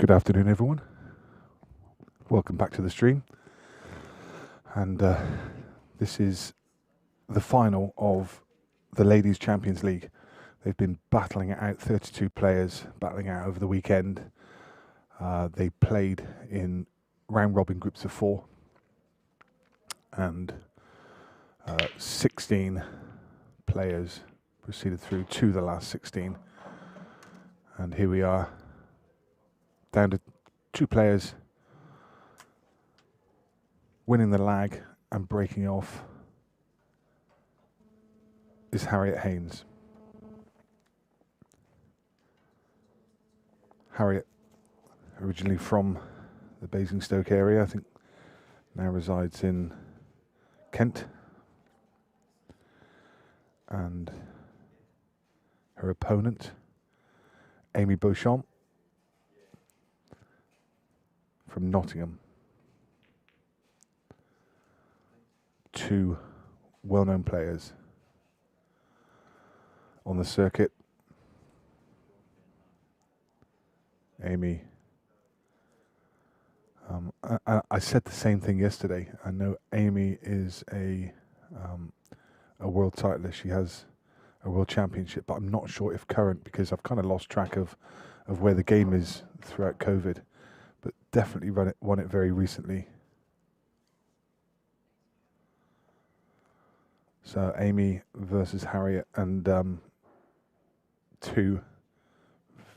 Good afternoon, everyone. Welcome back to the stream. And this is the final of the Ladies' Champions League. They've been battling it out, 32 players battling it out over the weekend. They played in round-robin groups of 4. And 16 players proceeded through to the last 16. And here we are, down to 2 players winning the lag and breaking off is Harriet Haynes. Harriet, originally from the Basingstoke area, I think now resides in Kent. And her opponent, Amy Beauchamp, from Nottingham. 2 well-known players on the circuit. Amy, I said the same thing yesterday. I know Amy is a world titleist. She has a world championship, but I'm not sure if current, because I've kind of lost track of where the game is throughout COVID. But definitely won it very recently. So Amy versus Harriet, and 2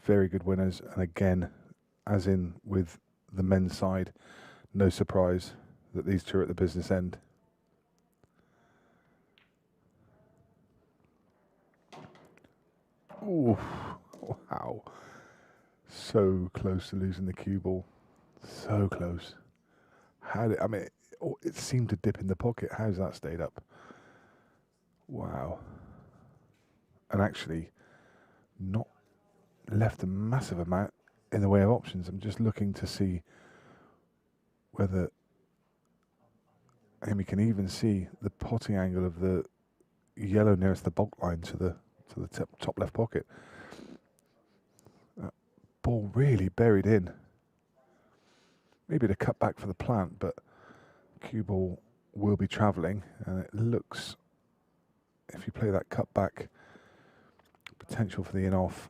very good winners. And again, as in with the men's side, no surprise that these 2 are at the business end. Ooh, wow. So close to losing the cue ball. So close. It seemed to dip in the pocket. How's that stayed up? Wow. And actually not left a massive amount in the way of options. I'm just looking to see whether Amy can even see the potting angle of the yellow nearest the bulk line to the top left pocket. Ball really buried in. Maybe to cut back for the plant, but cue ball will be travelling, and it looks, if you play that cut back, potential for the in-off.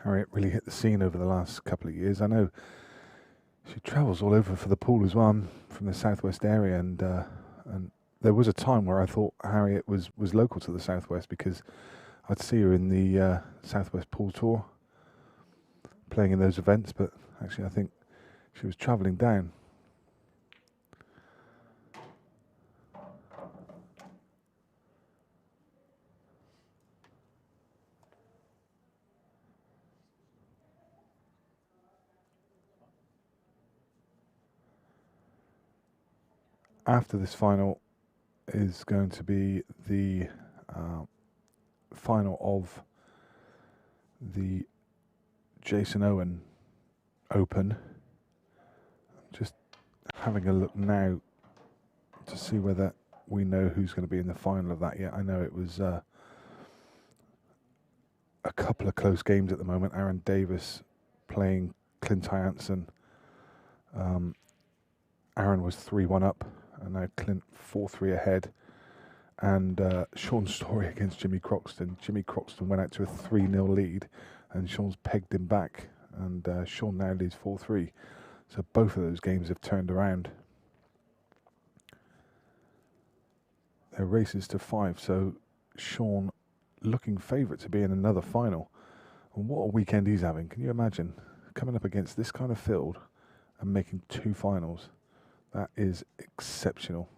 Harriet really hit the scene over the last couple of years. I know she travels all over for the pool as well. I'm from the southwest area, and there was a time where I thought Harriet was local to the southwest, because I'd see her in the Southwest Pool Tour playing in those events, but actually I think she was travelling down. After this final is going to be the final of the Jason Owen Open. Just having a look now to see whether we know who's going to be in the final of that yet. I know it was a couple of close games at the moment. Aaron Davis playing Clint Hyanson. Aaron was 3-1 up, and now Clint 4-3 ahead. And Sean Story against Jimmy Croxton. Jimmy Croxton went out to a 3-0 lead, and Sean's pegged him back, and Sean now leads 4-3. So both of those games have turned around. Their races to 5, so Sean looking favourite to be in another final. And what a weekend he's having. Can you imagine coming up against this kind of field and making 2 finals? That is exceptional.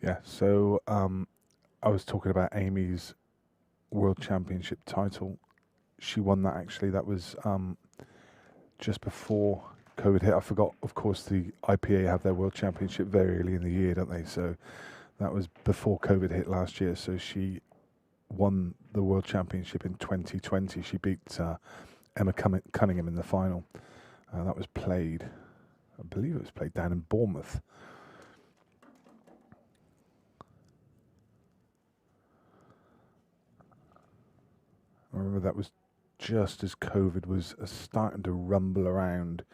Yeah, so I was talking about Amy's World Championship title. She won that actually. That was just before COVID hit. I forgot, of course, the IPA have their World Championship very early in the year, don't they? So that was before COVID hit last year. So she won the World Championship in 2020. She beat Emma Cunningham in the final. That was played, I believe it was played down in Bournemouth. I remember that was just as COVID was starting to rumble around.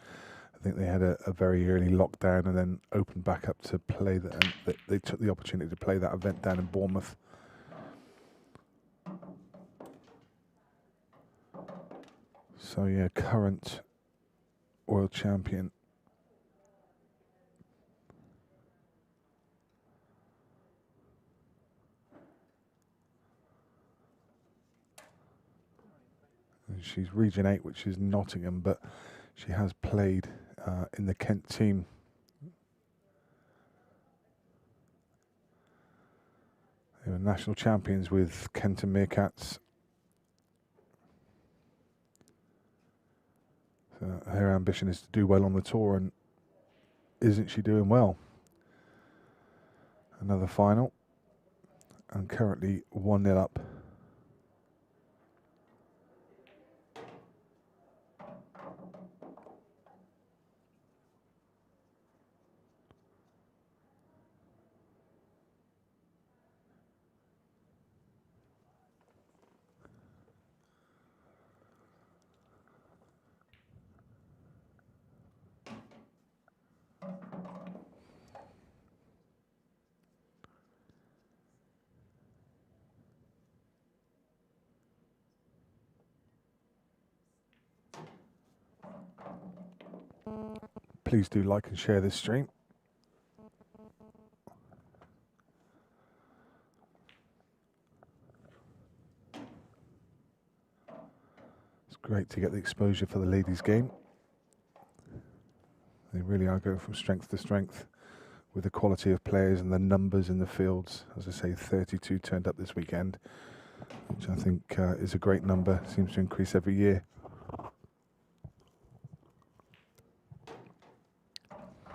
I think they had a very early lockdown and then opened back up to play that. And they took the opportunity to play that event down in Bournemouth. So yeah, current world champion. And she's Region 8, which is Nottingham, but she has played in the Kent team. They were national champions with Kent and Meerkats. So her ambition is to do well on the tour, and isn't she doing well? Another final, and currently 1-0 up. Please do like and share this stream. It's great to get the exposure for the ladies' game. They really are going from strength to strength with the quality of players and the numbers in the fields. As I say, 32 turned up this weekend, which I think is a great number. Seems to increase every year.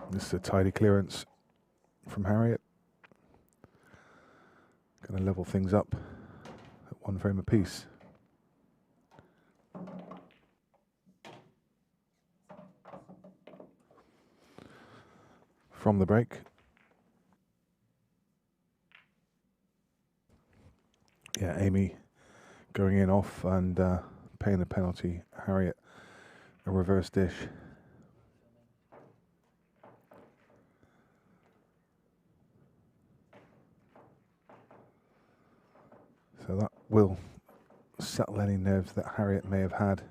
This is a tidy clearance from Harriet. Going to level things up at 1 frame apiece. From the break. Yeah, Amy going in off and paying the penalty. Harriet, a reverse dish. So that will settle any nerves that Harriet may have had.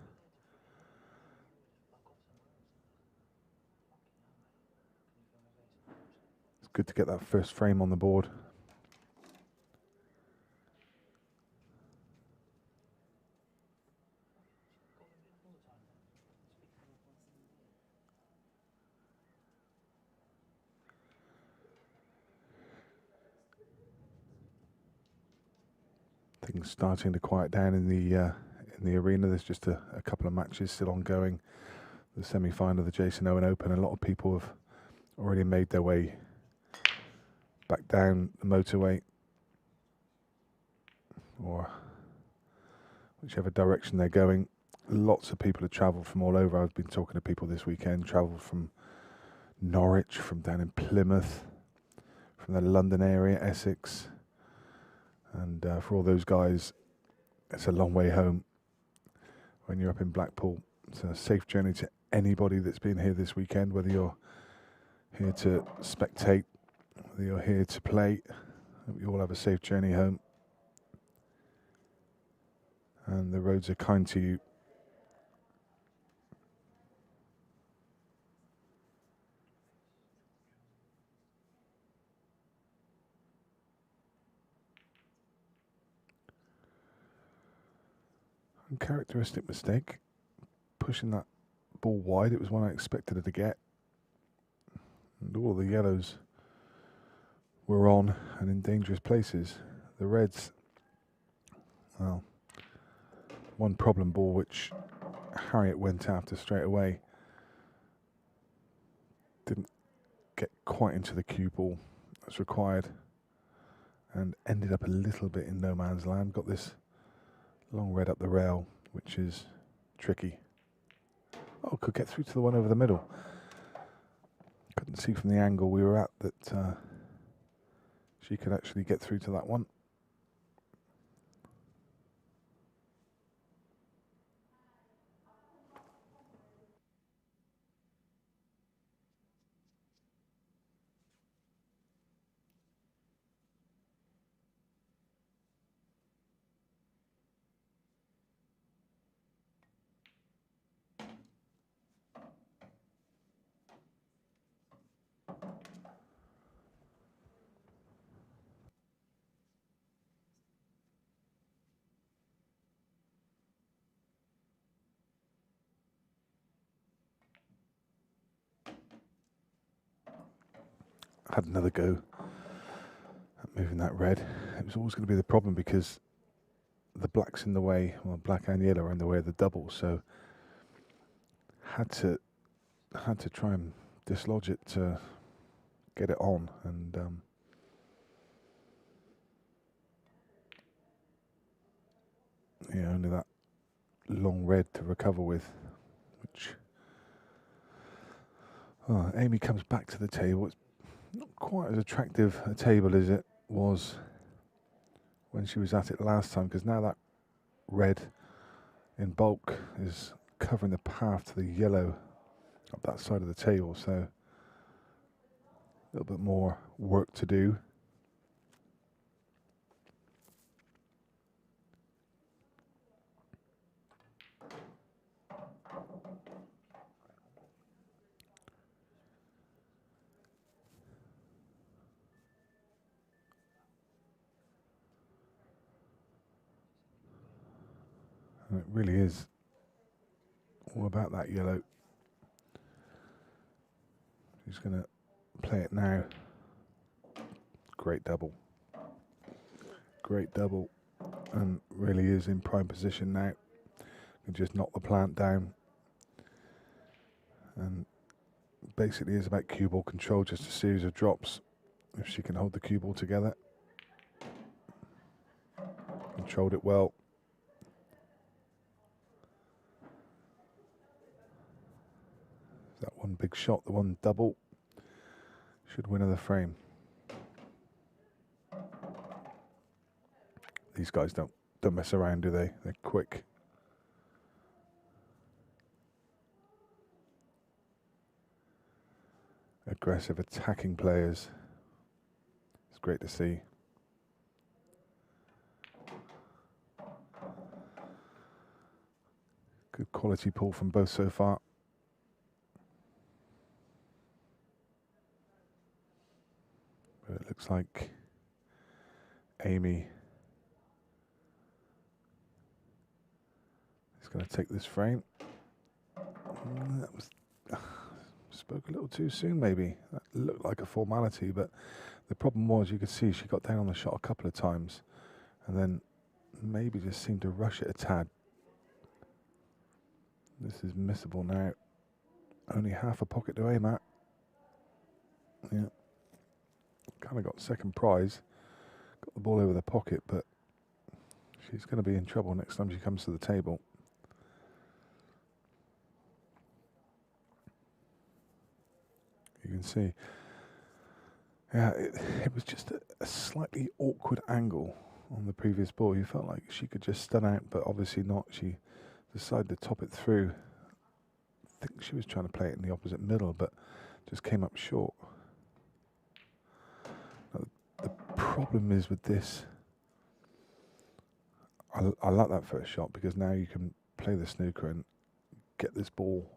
It's good to get that first frame on the board. Things starting to quiet down in the arena. There's just a couple of matches still ongoing. The semi-final of the Jason Owen Open. A lot of people have already made their way back down the motorway, or whichever direction they're going. lots of people have travelled from all over. I've been talking to people this weekend, travelled from Norwich, from down in Plymouth, from the London area, Essex. And for all those guys, it's a long way home when you're up in Blackpool. It's a safe journey to anybody that's been here this weekend, whether you're here to spectate, whether you're here to play. Hope you all have a safe journey home. And the roads are kind to you. Uncharacteristic mistake. Pushing that ball wide. It was one I expected her to get. And all the yellows were on and in dangerous places. The reds, well, one problem ball which Harriet went after straight away. Didn't get quite into the cue ball that's required and ended up a little bit in no man's land. Got this long red up the rail, which is tricky. Oh, could get through to the one over the middle. Couldn't see from the angle we were at that she could actually get through to that one. Had another go at moving that red. It was always going to be the problem because the black's in the way, well, black and yellow are in the way of the double, so had to try and dislodge it to get it on, and yeah, only that long red to recover with, which Amy comes back to the table. It's not quite as attractive a table as it was when she was at it last time, because now that red in bulk is covering the path to the yellow up that side of the table, so a little bit more work to do. And it really is all about that yellow. She's going to play it now. Great double. Great double. And really is in prime position now. Can just knock the plant down. And basically is about cue ball control, just a series of drops. If she can hold the cue ball together. Controlled it well. That one big shot, the one double, should win her the frame. These guys don't mess around, do they? They're quick. Aggressive, attacking players. It's great to see. Good quality pull from both so far. But it looks like Amy is going to take this frame. That was spoke a little too soon, maybe. That looked like a formality, but the problem was you could see she got down on the shot a couple of times and then maybe just seemed to rush it a tad. This is missable now. Only half a pocket to aim at. Yeah. Kind of got second prize. Got the ball over the pocket, but she's going to be in trouble next time she comes to the table. You can see. Yeah, it was just a slightly awkward angle on the previous ball. You felt like she could just stun out, but obviously not. She decided to top it through. I think she was trying to play it in the opposite middle, but just came up short. Now, the problem is with this, I like that first shot because now you can play the snooker and get this ball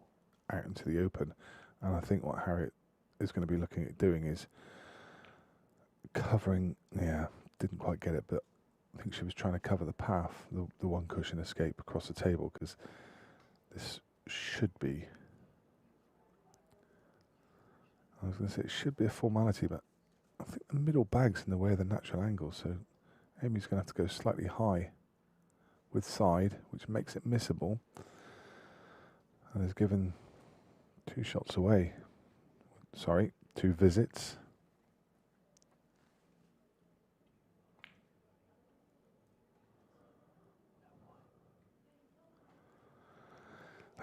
out into the open. And I think what Harriet is going to be looking at doing is covering, didn't quite get it, but I think she was trying to cover the path, the one cushion escape across the table, because this should be, I was going to say it should be a formality, but I think the middle bag's in the way of the natural angle, so Amy's going to have to go slightly high with side, which makes it missable, and has given 2 shots away. Sorry, 2 visits.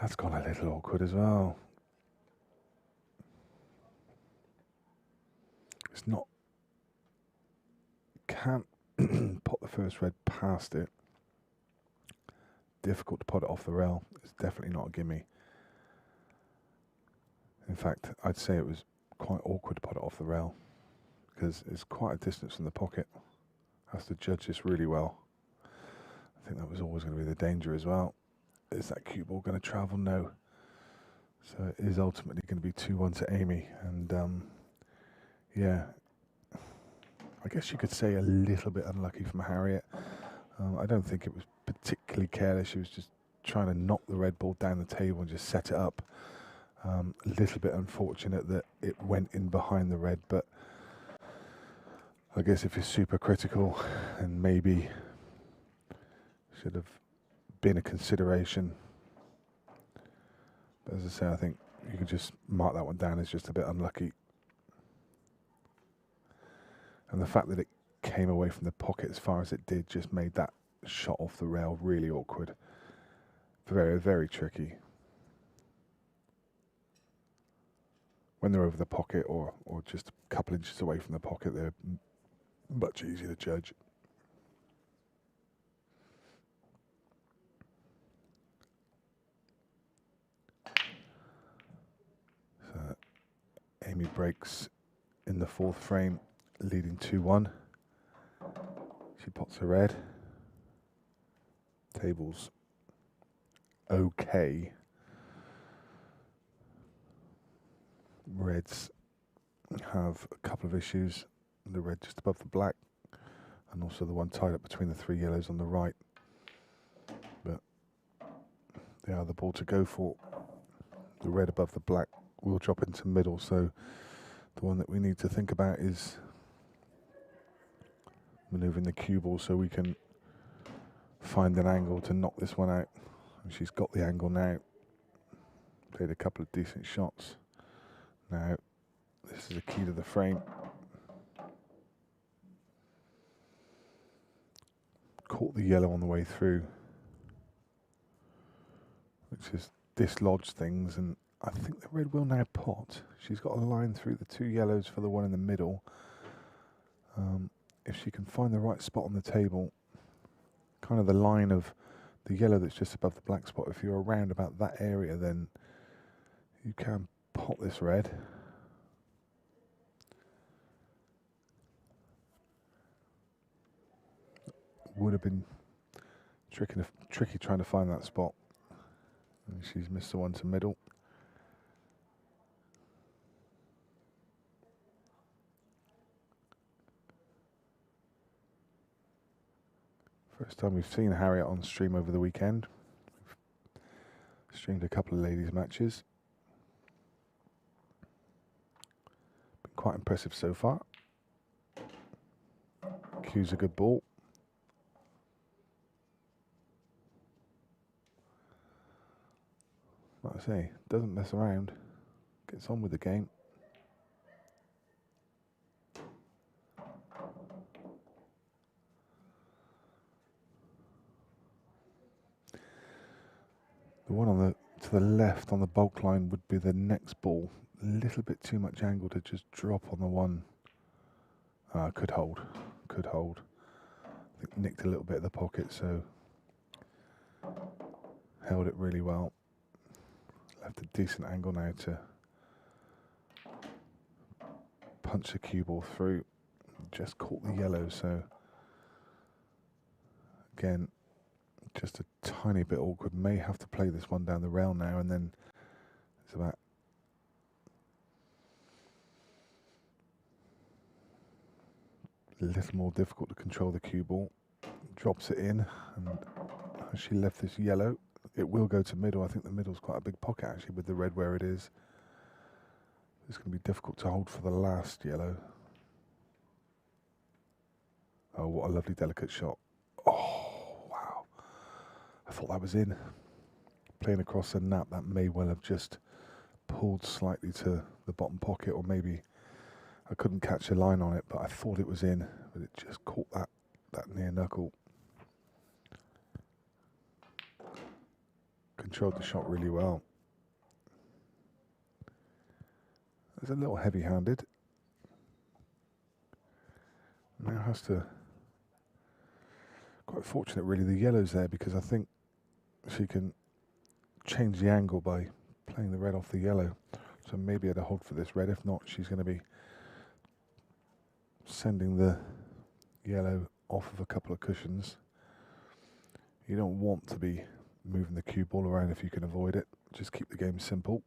That's gone a little awkward as well. It's not, can't pot the first red past it. Difficult to pot it off the rail. It's definitely not a gimme. In fact, I'd say it was quite awkward to pot it off the rail because it's quite a distance from the pocket. Has to judge this really well. I think that was always going to be the danger as well. Is that cue ball going to travel? No. So it is ultimately going to be 2-1 to Amy. And yeah, I guess you could say a little bit unlucky from Harriet. I don't think it was particularly careless. She was just trying to knock the red ball down the table and just set it up. A little bit unfortunate that it went in behind the red, but I guess if you're super critical, and maybe should have been a consideration. But as I say, I think you can just mark that one down as just a bit unlucky. And the fact that it came away from the pocket as far as it did just made that shot off the rail really awkward. Very, very tricky. When they're over the pocket or just a couple inches away from the pocket, they're much easier to judge. So Amy breaks in the 4th frame, leading 2-1. She pots a red. Table's okay. Reds have a couple of issues. The red just above the black, and also the one tied up between the 3 yellows on the right. But they are the ball to go for. The red above the black will drop into middle, so the one that we need to think about is manoeuvring the cue ball so we can find an angle to knock this one out. And she's got the angle now. Played a couple of decent shots. Now, this is a key to the frame. Caught the yellow on the way through, which has dislodged things, and I think the red will now pot. She's got a line through the 2 yellows for the one in the middle. If she can find the right spot on the table, kind of the line of the yellow that's just above the black spot, if you're around about that area, then you can pot this red. Would have been tricky trying to find that spot. And she's missed the one to middle. First time we've seen Harriet on stream over the weekend. We've streamed a couple of ladies' matches. Been quite impressive so far. Cue's a good ball. Like I say, doesn't mess around. Gets on with the game. The one on to the left on the bulk line would be the next ball a little bit too much angle to just drop on the one. Could hold. I think nicked a little bit of the pocket, so held it really well. Left a decent angle now to punch the cue ball through. Just caught the yellow, so again, just a tiny bit awkward. May have to play this one down the rail now, and then it's about a little more difficult to control the cue ball. Drops it in, and as she left this yellow, it will go to middle. I think the middle's quite a big pocket actually with the red where it is. It's going to be difficult to hold for the last yellow. Oh, what a lovely delicate shot. Oh, wow. I thought that was in. Playing across the nap, that may well have just pulled slightly to the bottom pocket, or maybe I couldn't catch a line on it, but I thought it was in, but it just caught that near knuckle. Controlled the shot really well. It's a little heavy-handed. Now has to... Quite fortunate really the yellow's there, because I think she can change the angle by playing the red off the yellow. So maybe at a hold for this red. If not, she's going to be sending the yellow off of a couple of cushions. You don't want to be moving the cue ball around if you can avoid it. Just keep the game simple.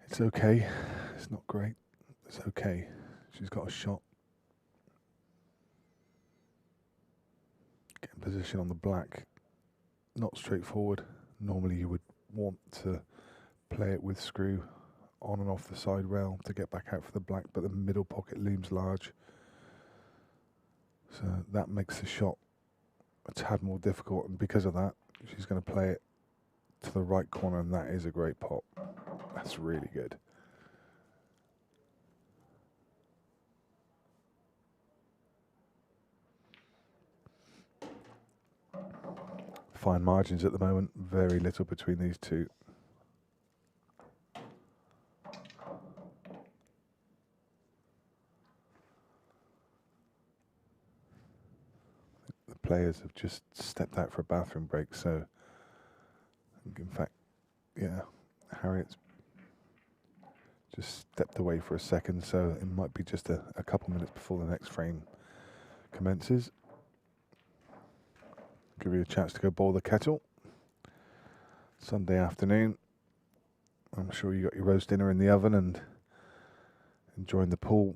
It's okay. It's not great. It's okay. She's got a shot. Getting position on the black. Not straightforward. Normally you would want to play it with screw on and off the side rail to get back out for the black, but the middle pocket looms large. So that makes the shot a tad more difficult, and because of that, she's going to play it to the right corner, and that is a great pop. That's really good. Fine margins at the moment, very little between these two. The players have just stepped out for a bathroom break, so in fact, yeah, Harriet's just stepped away for a second, so it might be just a couple minutes before the next frame commences. Give you a chance to go boil the kettle. Sunday afternoon. I'm sure you got your roast dinner in the oven and enjoying the pool.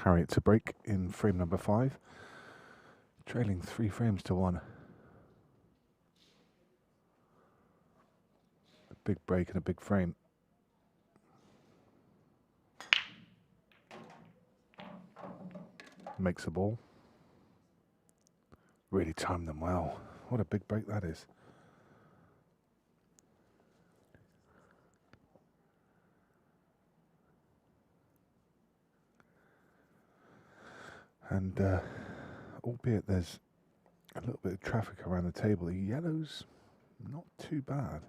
Harriet to break in frame number 5, trailing 3 frames to 1. A big break and a big frame. Makes a ball. Really timed them well. What a big break that is. And albeit there's a little bit of traffic around the table, the yellow's not too bad.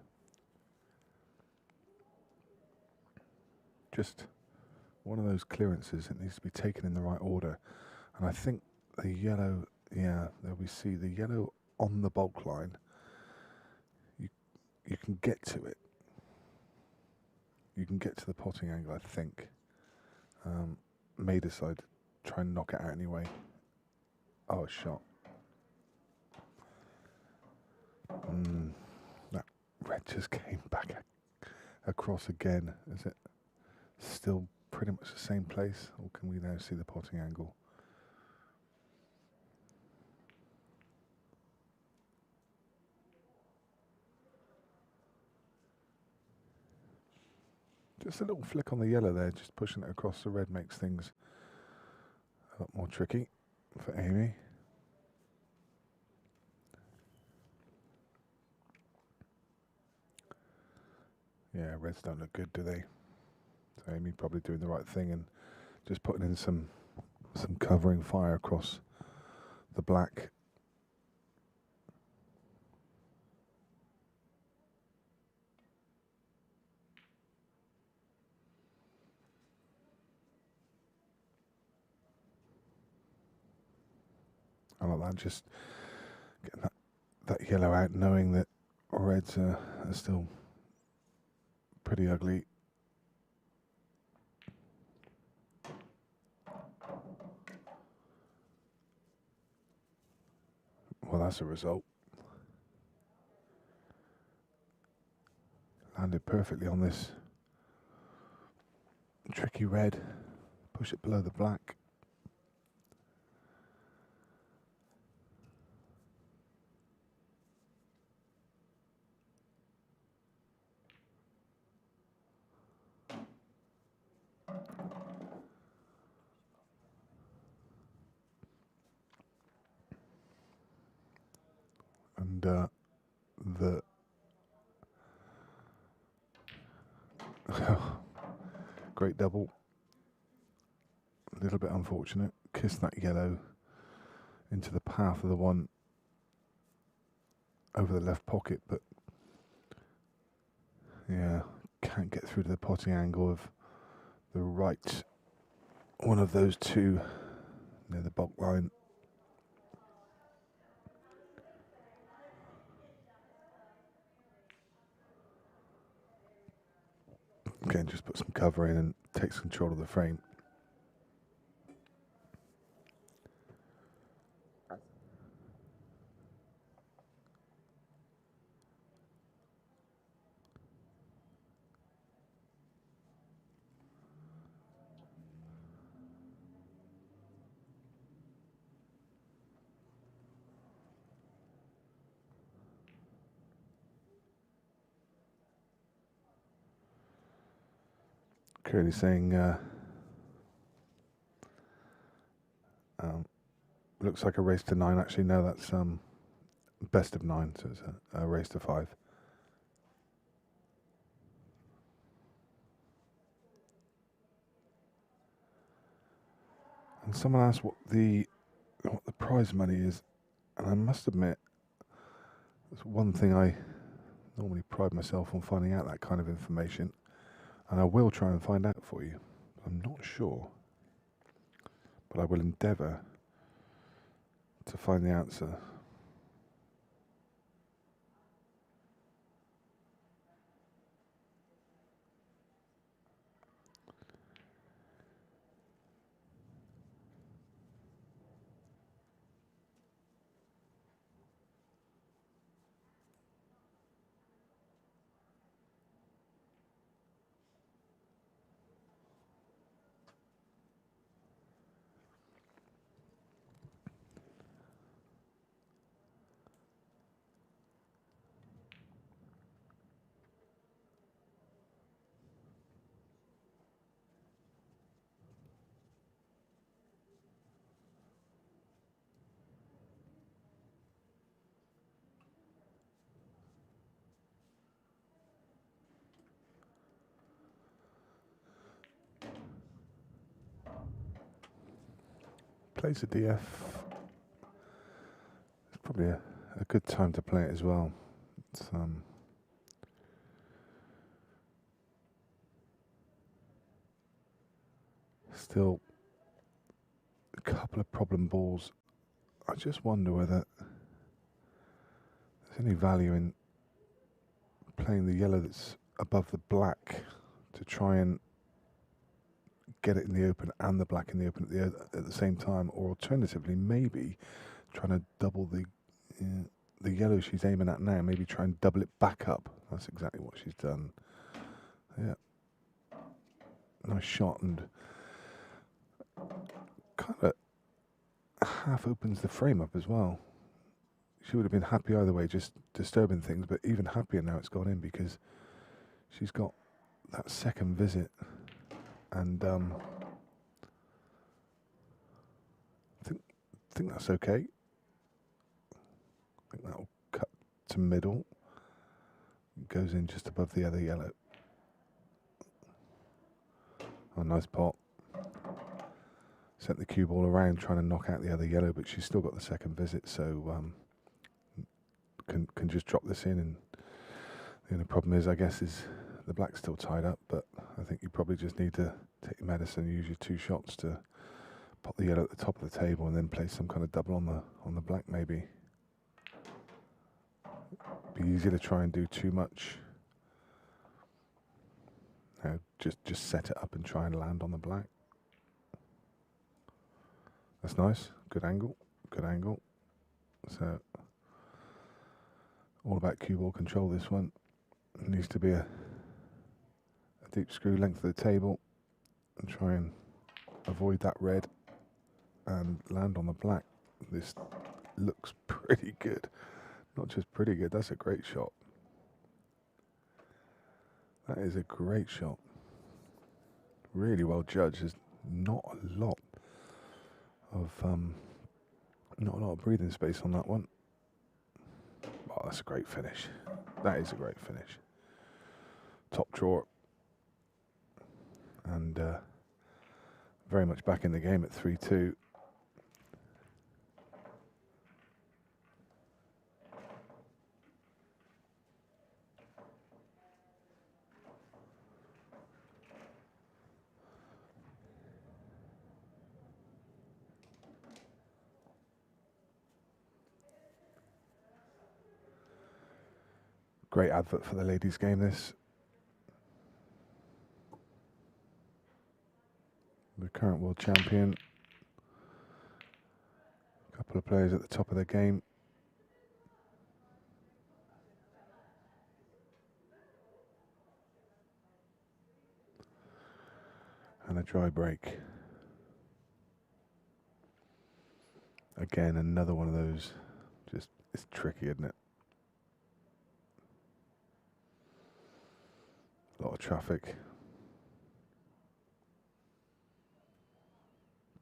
Just one of those clearances that needs to be taken in the right order. And I think the yellow, yeah, there we see the yellow on the bulk line. You can get to it. You can get to the potting angle, I think. May decide to try and knock it out anyway. Oh, a shot. That red just came back across again. Is it still pretty much the same place, or can we now see the potting angle? Just a little flick on the yellow there, just pushing it across the red makes things a lot more tricky for Amy. Yeah, reds don't look good, do they? So Amy probably doing the right thing and just putting in some covering fire across the black. I like that, just getting that yellow out, knowing that reds are still pretty ugly. Well, that's a result. Landed perfectly on this tricky red. Push it below the black. And the great double. A little bit unfortunate. Kissed that yellow into the path of the one over the left pocket, but yeah, can't get through to the potting angle of the right one of those two near the bulk line. Again, just put some cover in and takes control of the frame. Clearly saying, looks like a race to 9. Actually, no, that's best of 9, so it's a race to 5. And someone asked what the prize money is, and I must admit, that's one thing I normally pride myself on, finding out that kind of information, and I will try and find out for you. I'm not sure, but I will endeavour to find the answer. plays the DF. It's probably a good time to play it as well. It's, still a couple of problem balls. I just wonder whether there's any value in playing the yellow that's above the black to try and get it in the open and the black in the open at the same time, or alternatively maybe trying to double the yellow she's aiming at now, maybe try and double it back up. That's exactly what she's done. Yeah, nice shot, and kind of half opens the frame up as well. She would have been happy either way, just disturbing things, but even happier now it's gone in because she's got that second visit, and I think that's okay. I think that'll cut to middle. It goes in just above the other yellow. Oh, nice pot. Sent the cue ball around trying to knock out the other yellow, but she's still got the second visit, so can just drop this in. And the only problem is, I guess, is the black's still tied up, but I think you probably just need to take your medicine and use your 2 shots to pop the yellow at the top of the table and then play some kind of double on the black maybe. Be easier to try and do too much. Now just set it up and try and land on the black. That's nice. Good angle. Good angle. So all about cue ball control. This one. It needs to be a deep screw length of the table and try and avoid that red and land on the black. This looks pretty good. Not just pretty good, that's a great shot. That is a great shot. Really well judged. There's not a lot of breathing space on that one. Oh, that's a great finish. That is a great finish. Top drawer. And very much back in the game at 3-2. Great advert for the ladies' game, this. The current world champion. A couple of players at the top of their game. And a dry break. Again, another one of those. Just, it's tricky, isn't it? A lot of traffic.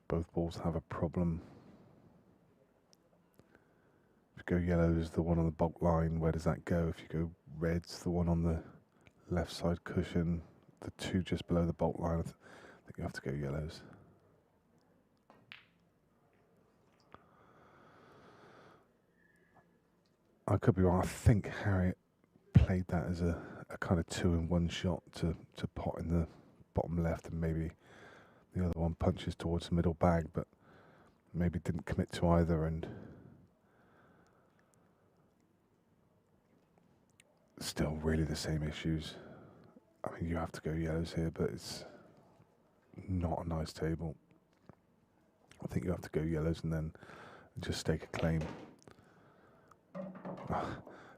Both balls have a problem. If you go yellows, the one on the bulk line, where does that go? If you go reds, the one on the left side cushion, the 2 just below the bulk line, I think you have to go yellows. I could be wrong. I think Harriet played that as a kind of 2-in-1 shot to pot in the bottom left, and maybe the other one punches towards the middle bag, but maybe didn't commit to either, and still really the same issues. I mean, you have to go yellows here, but it's not a nice table. I think you have to go yellows and then just stake a claim.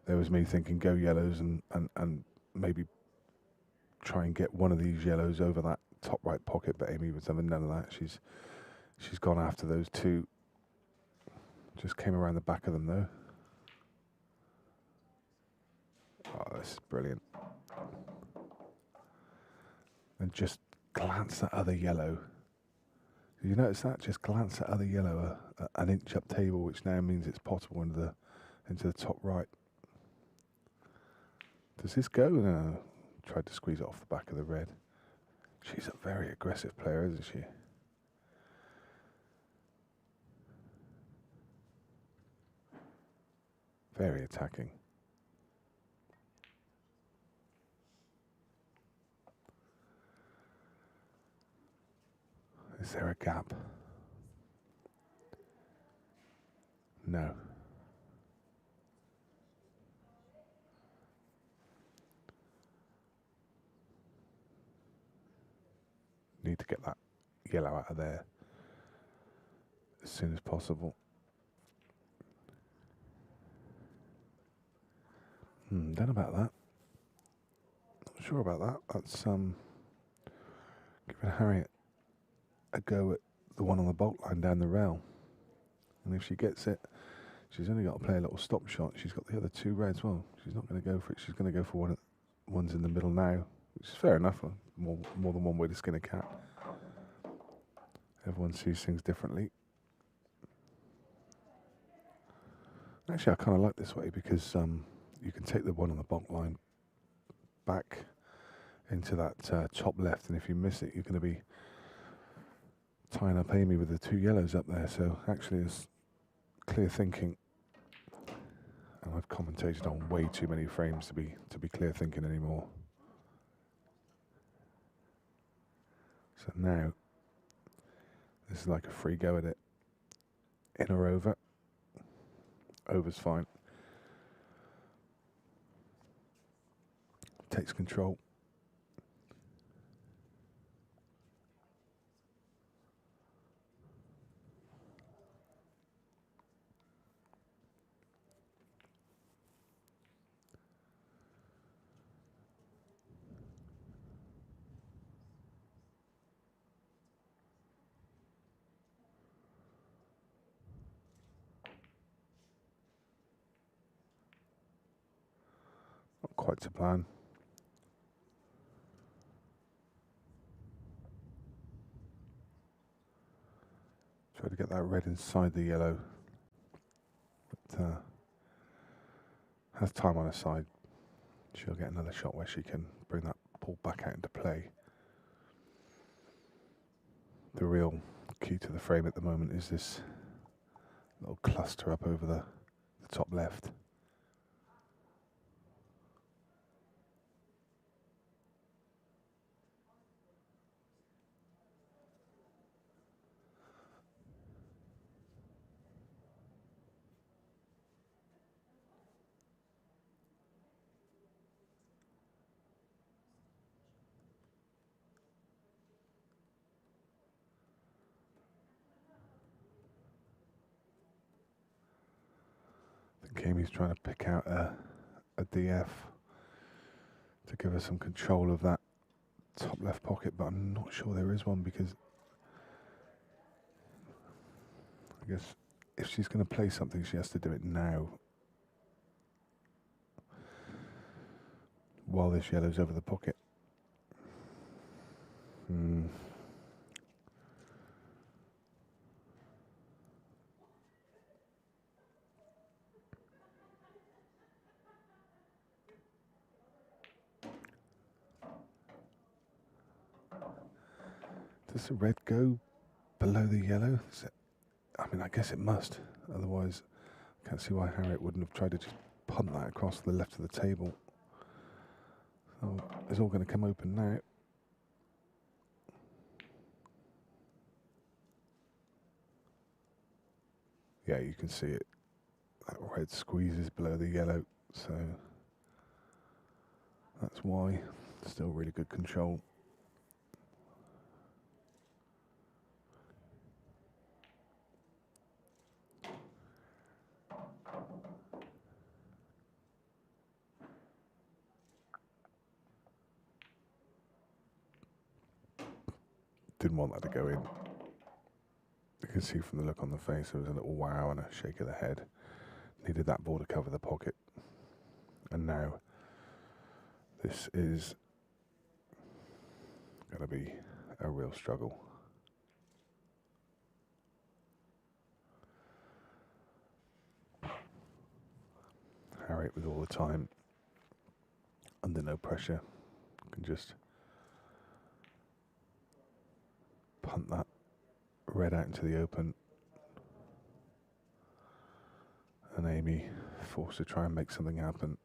There was me thinking go yellows and maybe try and get one of these yellows over that top right pocket, but Amy was having none of that. She's gone after those 2. Just came around the back of them though. Oh, this is brilliant. And just glance that other yellow. Did you notice that? Just glance that other yellow, an inch up table, which now means it's potable into the top right. Does this go? No. Tried to squeeze it off the back of the red. She's a very aggressive player, isn't she? Very attacking. Is there a gap? No. Need to get that yellow out of there as soon as possible. Don't know about that. Not sure about that. That's giving Harriet a go at the one on the bolt line down the rail. And if she gets it, she's only got to play a little stop shot. She's got the other two reds. Well, she's not going to go for it. She's going to go for one's in the middle now, which is fair enough. More than one way to skin a cat. Everyone sees things differently. Actually, I kind of like this way because you can take the one on the bolt line back into that top left, and if you miss it, you're going to be tying up Amy with the two yellows up there. So actually, it's clear thinking, and I've commentated on way too many frames to be clear thinking anymore. So now, this is like a free go at it. In or over. Over's fine. Takes control. Not quite to plan. Try to get that red inside the yellow. But has time on her side. She'll get another shot where she can bring that ball back out into play. The real key to the frame at the moment is this little cluster up over the top left. I think Amy's trying to pick out a DF to give her some control of that top left pocket, but I'm not sure there is one because I guess if she's going to play something, she has to do it now while this yellow's over the pocket. Does the red go below the yellow? I mean, I guess it must. Otherwise, I can't see why Harriet wouldn't have tried to just punt that across the left of the table. So it's all going to come open now. Yeah, you can see it. That red squeezes below the yellow, so that's why. Still really good control. Didn't want that to go in. You can see from the look on the face there was a little wow and a shake of the head. Needed that ball to cover the pocket. And now this is going to be a real struggle. Harriet with all the time, under no pressure, can just punt that red out into the open. And Amy forced to try and make something happen,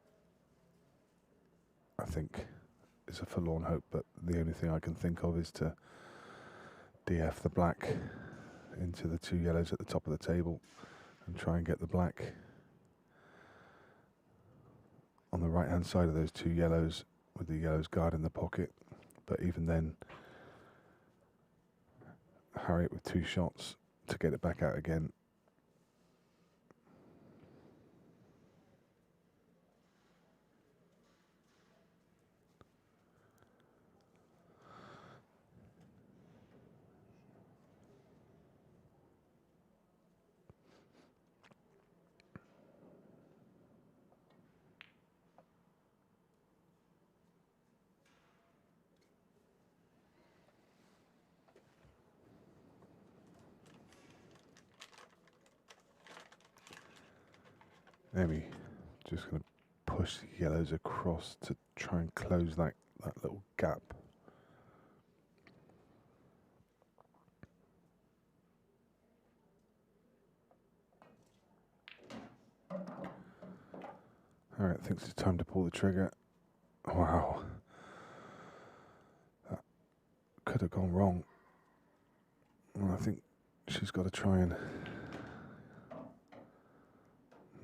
I think, is a forlorn hope, but the only thing I can think of is to DF the black into the two yellows at the top of the table and try and get the black on the right hand side of those two yellows with the yellows guarding the pocket. But even then, Harriet with two shots to get it back out again. Maybe just going to push the yellows across to try and close that little gap. Alright, thinks it's time to pull the trigger. Wow. That could have gone wrong. Well, I think she's got to try and...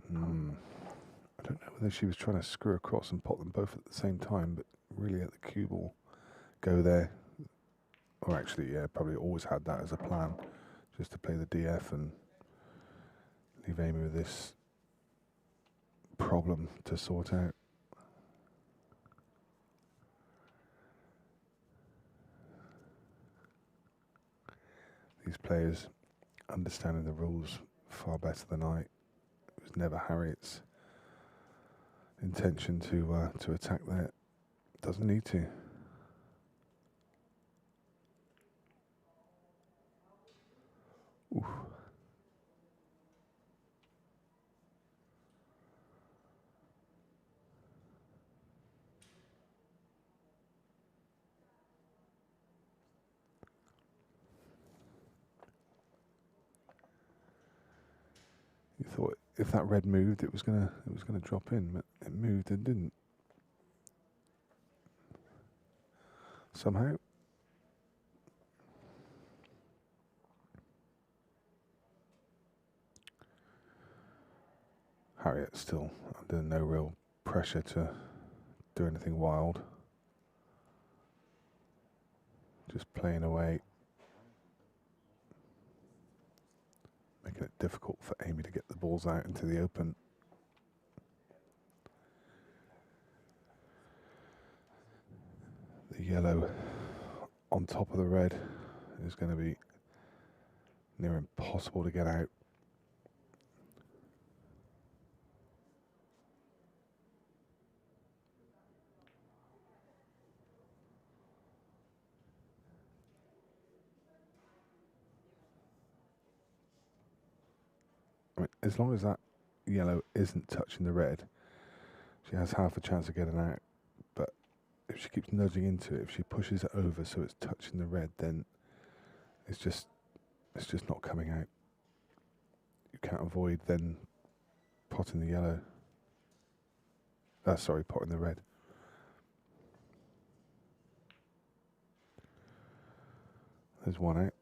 I don't know whether she was trying to screw across and pop them both at the same time, but really let the cue ball go there. Or actually, yeah, probably always had that as a plan, just to play the DF and leave Amy with this problem to sort out. These players understanding the rules far better than I. It was never Harriet's intention to attack there. Doesn't need to. Oof. You thought if that red moved, it was gonna drop in, but it moved and didn't. Somehow. Harriet still under no real pressure to do anything wild. Just playing away. Making it difficult for Amy to get the balls out into the open. The yellow on top of the red is going to be near impossible to get out. I mean, as long as that yellow isn't touching the red, she has half a chance of getting out. But if she keeps nudging into it, if she pushes it over so it's touching the red, then it's just not coming out. You can't avoid then potting the yellow. Sorry, potting the red. There's one out.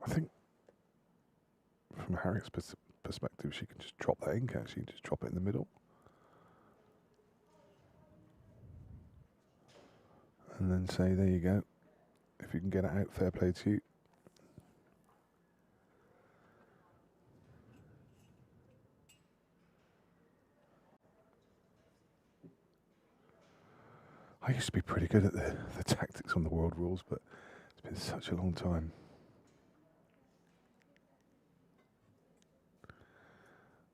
I think from Harriet's perspective, she can just drop that in, can't she? Just drop it in the middle. And then say, there you go. If you can get it out, fair play to you. I used to be pretty good at the tactics on the world rules, but it's been such a long time.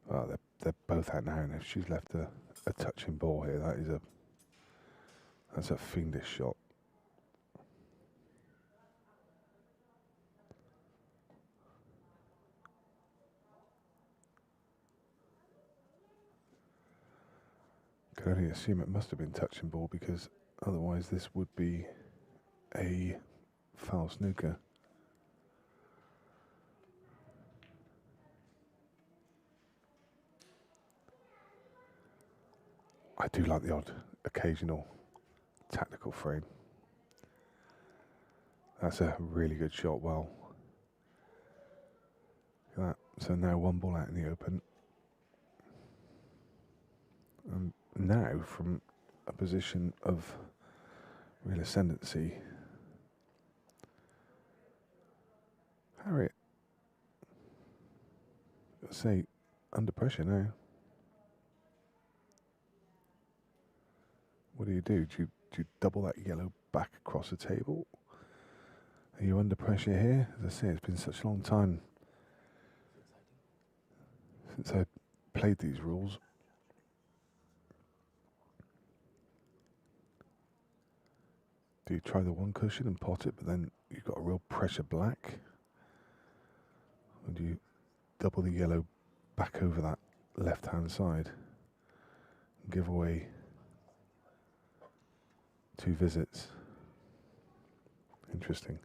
Well, they're both out now, and if she's left a touching ball here, that's a fiendish shot. Can only assume it must have been touching ball, because otherwise this would be a foul snooker. I do like the odd occasional tactical frame. That's a really good shot. Well, look at that. So now one ball out in the open. And now from a position of real ascendancy, Harriet, let's say, under pressure now. What do? Do you double that yellow back across the table? Are you under pressure here? As I say, it's been such a long time since I played these rules. Do you try the one cushion and pot it, but then you've got a real pressure black? Or do you double the yellow back over that left-hand side and give away 2 visits? Interesting.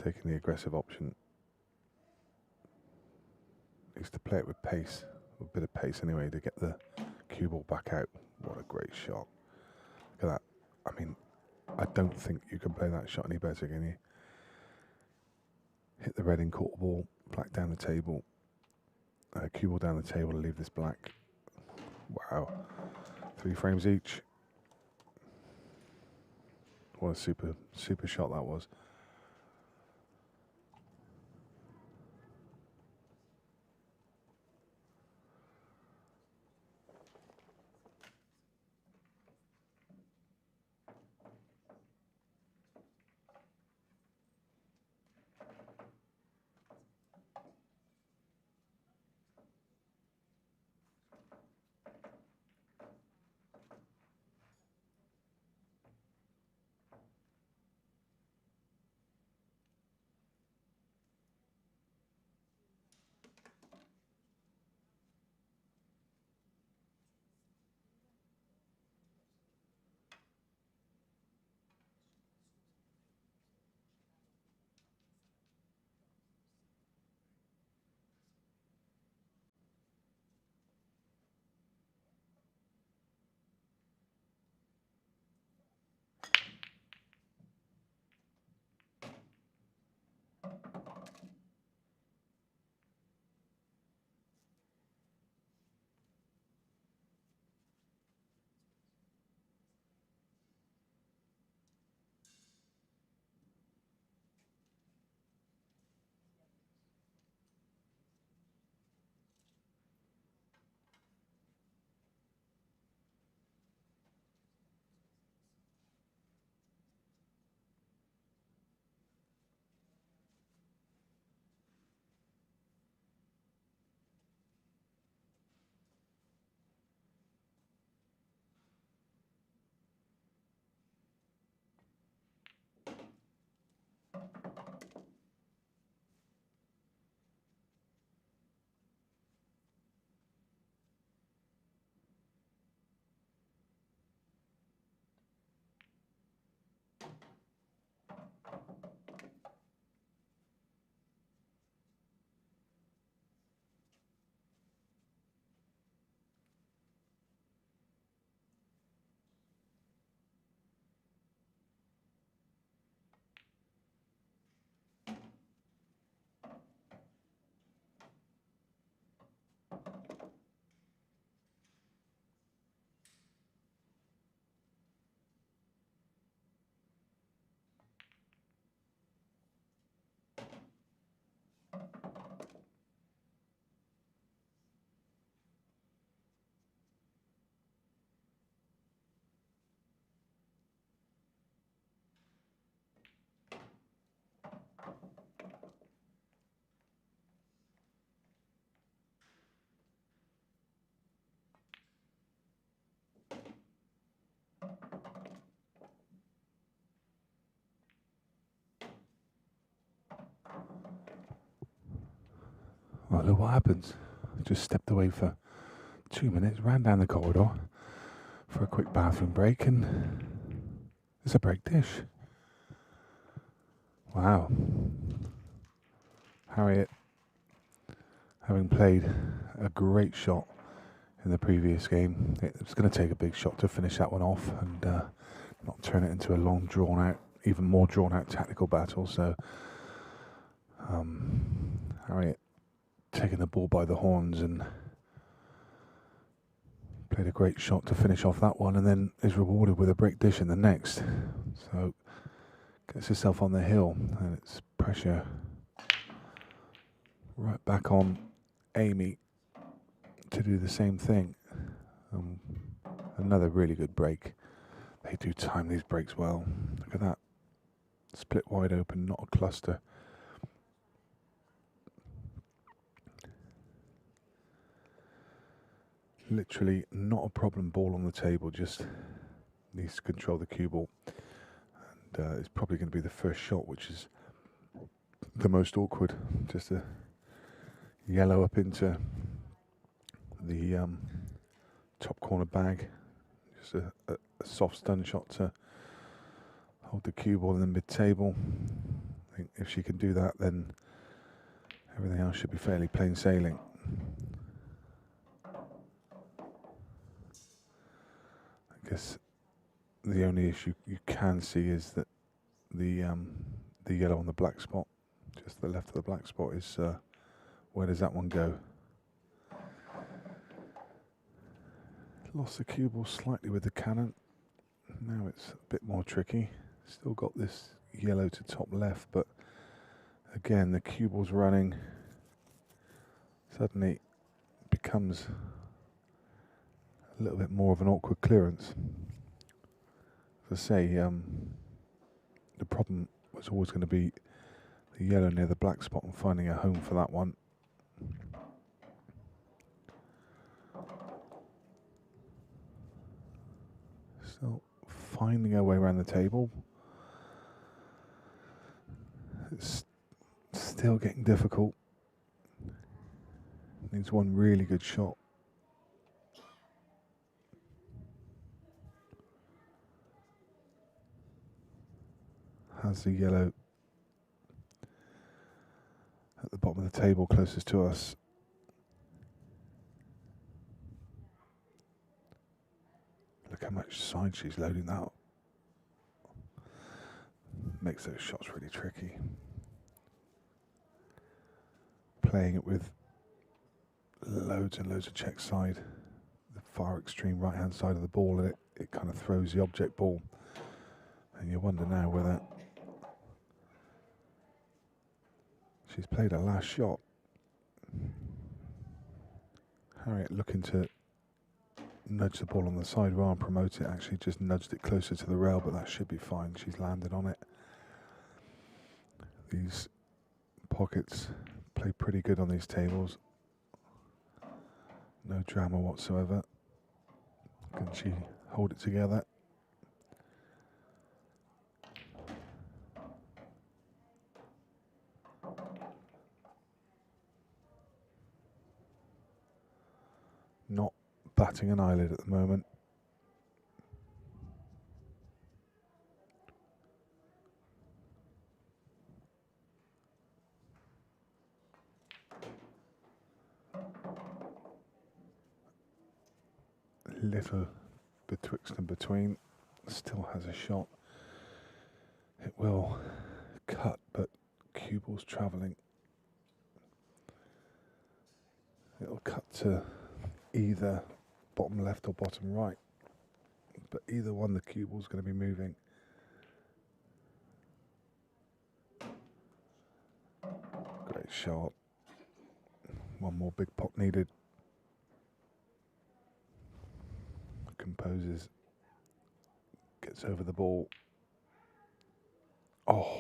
Taking the aggressive option. Used to play it with pace, a bit of pace anyway, to get the cue ball back out. What a great shot. Look at that. I mean, I don't think you can play that shot any better, can you? Hit the red in quarter ball, black down the table, cue ball down the table to leave this black. Wow. 3 frames each. What a super shot that was. Well, look what happens. Just stepped away for 2 minutes, ran down the corridor for a quick bathroom break, and there's a break dish. Wow. Harriet, having played a great shot in the previous game. It was going to take a big shot to finish that one off and not turn it into a long, drawn-out, even more drawn-out tactical battle. So Harriet taking the ball by the horns and played a great shot to finish off that one, and then is rewarded with a break dish in the next. So gets herself on the hill, and it's pressure right back on Amy to do the same thing. Another really good break. They do time these breaks well. Look at that. Split wide open, not a cluster. Literally not a problem ball on the table, just needs to control the cue ball. And it's probably going to be the first shot, which is the most awkward. Just a yellow up into the top corner bag. Just a soft stun shot to hold the cue ball in the mid-table. I think if she can do that, then everything else should be fairly plain sailing. I guess the only issue you can see is that the yellow on the black spot, just to the left of the black spot, is where does that one go? Lost the cue ball slightly with the cannon. Now it's a bit more tricky. Still got this yellow to top left, but again the cue ball's running. Suddenly becomes a little bit more of an awkward clearance. As I say, the problem was always going to be the yellow near the black spot and finding a home for that one. Still finding our way around the table. It's still getting difficult. Needs one really good shot. Has the yellow at the bottom of the table closest to us. Look how much side she's loading that up. Makes those shots really tricky. Playing it with loads and loads of check side, the far extreme right hand side of the ball, and it kind of throws the object ball. And you wonder now whether she's played her last shot. Harriet looking to nudge the ball on the side rail and promote it, actually just nudged it closer to the rail, but that should be fine. She's landed on it. These pockets play pretty good on these tables. No drama whatsoever. Can she hold it together? Not batting an eyelid at the moment. Little betwixt and between, still has a shot. It will cut, but cue ball's travelling. It'll cut to either bottom left or bottom right, but either one the cue ball's going to be moving. Great shot. One more big pop needed. Composes, gets over the ball. Oh.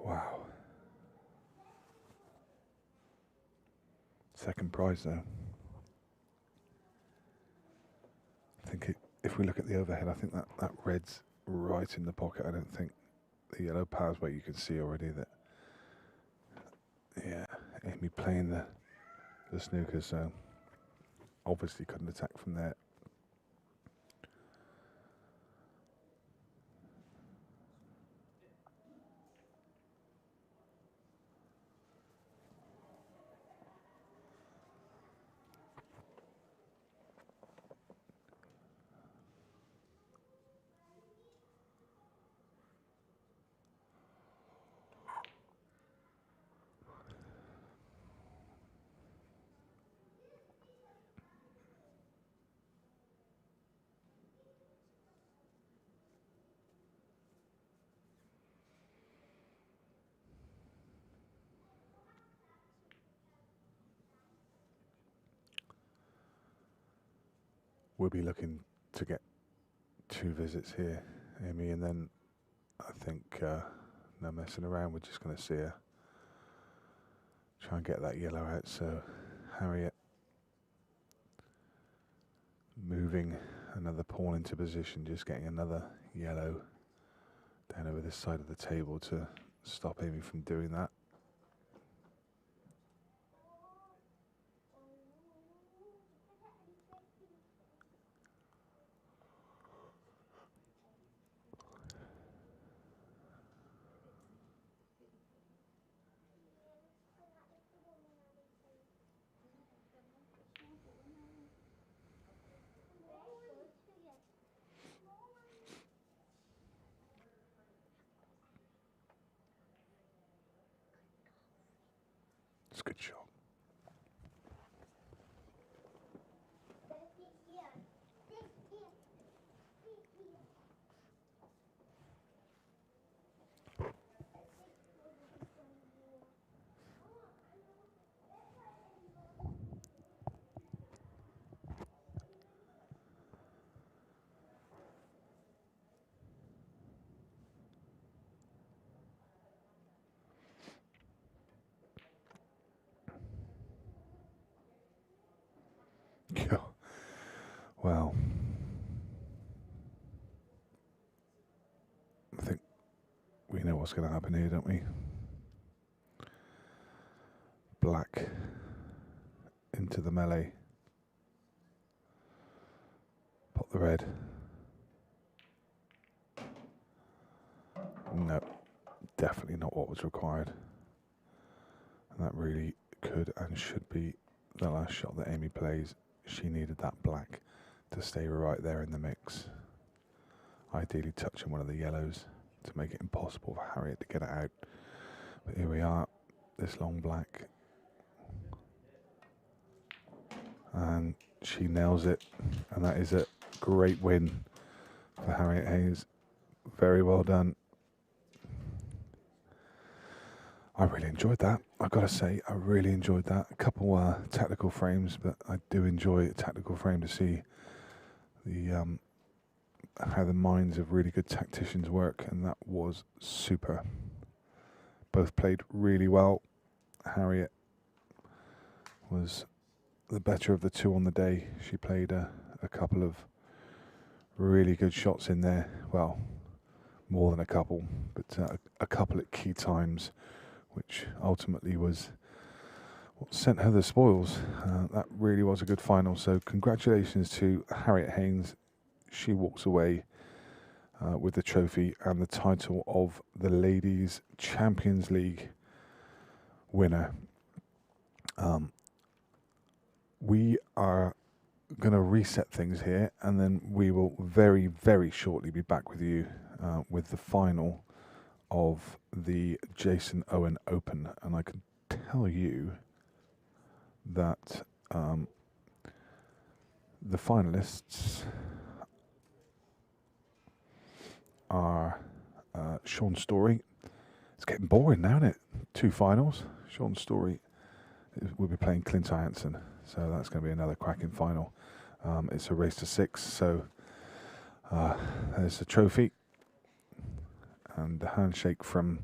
Wow. Second prize though. I think if we look at the overhead, I think that red's right in the pocket. I don't think the yellow powers where you can see already that, yeah, Amy playing the snooker, so obviously couldn't attack from there. we'll be looking to get 2 visits here, Amy, and then I think no messing around. We're just going to see her try and get that yellow out. So Harriet moving another pawn into position, just getting another yellow down over this side of the table to stop Amy from doing that. It's a good shot. Yeah. Well, I think we know what's going to happen here, don't we? Black into the melee. Pop the red. No, definitely not what was required. And that really could and should be the last shot that Amy plays. She needed that black to stay right there in the mix. Ideally touching one of the yellows to make it impossible for Harriet to get it out. But here we are, this long black. And she nails it. And that is a great win for Harriet Haynes. Very well done. I really enjoyed that. I've got to say, I really enjoyed that. A couple tactical frames, but I do enjoy a tactical frame to see the how the minds of really good tacticians work, and that was super. Both played really well. Harriet was the better of the 2 on the day. She played a couple of really good shots in there. Well, more than a couple, but a couple at key times, which ultimately was what sent her the spoils. That really was a good final. So congratulations to Harriet Haynes. She walks away with the trophy and the title of the Ladies Champions League winner. We are going to reset things here, and then we will very, very shortly be back with you with the final of the Jason Owen Open. And I can tell you that the finalists are Sean Story. It's getting boring now, isn't it? 2 finals. Sean Story will be playing Clint Hansen, so that's going to be another cracking final. It's a race to 6, so there's the trophy and the handshake from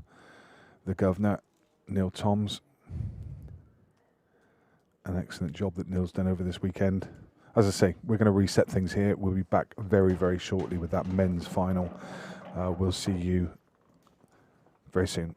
the governor, Neil Toms. An excellent job that Neil's done over this weekend. As I say, we're going to reset things here. We'll be back very, very shortly with that men's final. We'll see you very soon.